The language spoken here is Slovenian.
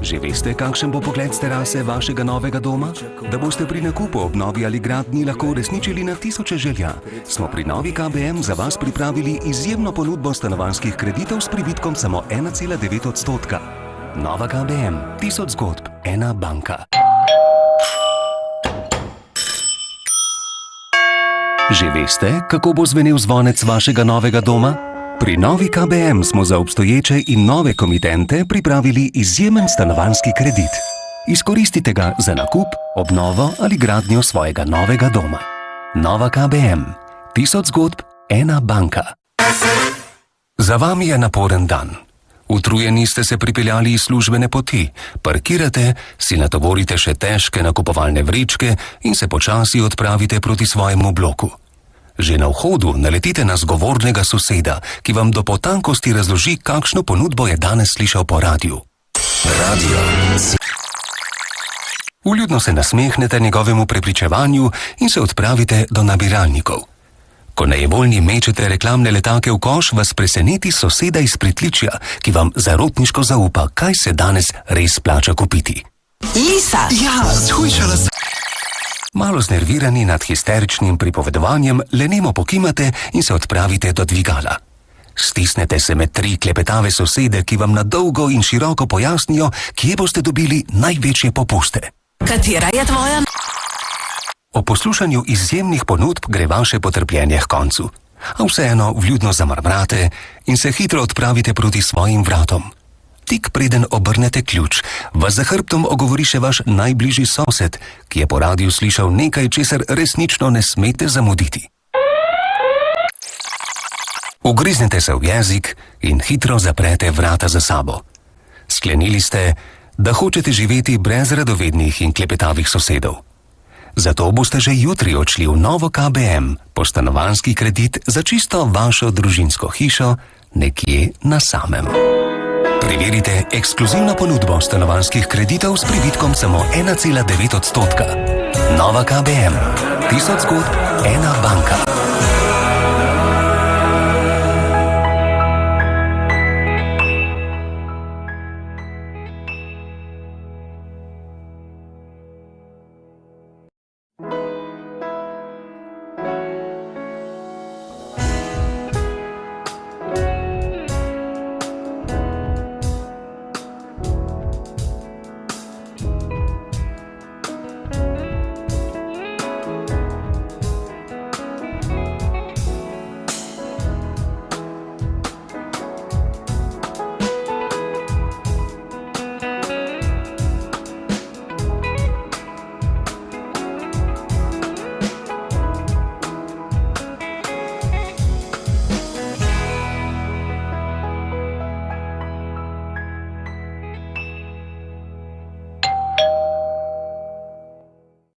Že veste, kakšen bo pogled z terase vašega novega doma? Da boste pri nakupu, obnovi ali gradnji lahko uresničili na tisoče želja, smo pri Novi KBM za vas pripravili izjemno ponudbo stanovanjskih kreditov s pribitkom samo 1,9%. Nova KBM, 1000 zgodb, ena banka. Že veste, kako bo zvenel zvonec vašega novega doma? Pri Novi KBM smo za obstoječe in nove komitente pripravili izjemen stanovanjski kredit. Izkoristite ga za nakup, obnovo ali gradnjo svojega novega doma. Nova KBM, 1000 zgodb, ena banka. Za vami je naporen dan. Utrujeni ste se pripeljali iz službene poti, parkirate, si natovorite še težke nakupovalne vrečke in se počasi odpravite proti svojemu bloku. Že na vhodu naletite na zgovornega soseda, ki vam do potankosti razloži, kakšno ponudbo je danes slišal po radiju. Radio. Vljudno se nasmehnete njegovemu prepričevanju in se odpravite do nabiralnikov. Ko nejevoljni mečete reklamne letake v koš, vas preseneti soseda iz pritličja, ki vam zarotniško zaupa, kaj se danes res plača kupiti. Lisa! Ja, shujšala sem. Malo znervirani nad histeričnim pripovedovanjem, lenemo pokimate in se odpravite do dvigala. Stisnete se med 3 klepetave sosede, ki vam na dolgo in široko pojasnijo, kje boste dobili največje popuste. Katera je tvoja? O poslušanju izjemnih ponudb gre vaše potrpljenje h koncu, a vseeno vljudno zamrmrate in se hitro odpravite proti svojim vratom. Tik preden obrnete ključ, vas za hrbtom ogovori še vaš najbližji sosed, ki je po radiju slišal nekaj, česar resnično ne smete zamuditi. Ugriznete se v jezik in hitro zaprete vrata za sabo. Sklenili ste, da hočete živeti brez radovednih in klepetavih sosedov. Zato boste že jutri odšli v Novo KBM po stanovanjski kredit za čisto vašo družinsko hišo nekje na samem. Preverite ekskluzivno ponudbo stanovanjskih kreditov s pribitkom samo 1,9%. Nova KBM, 1000 zgodb, ena banka.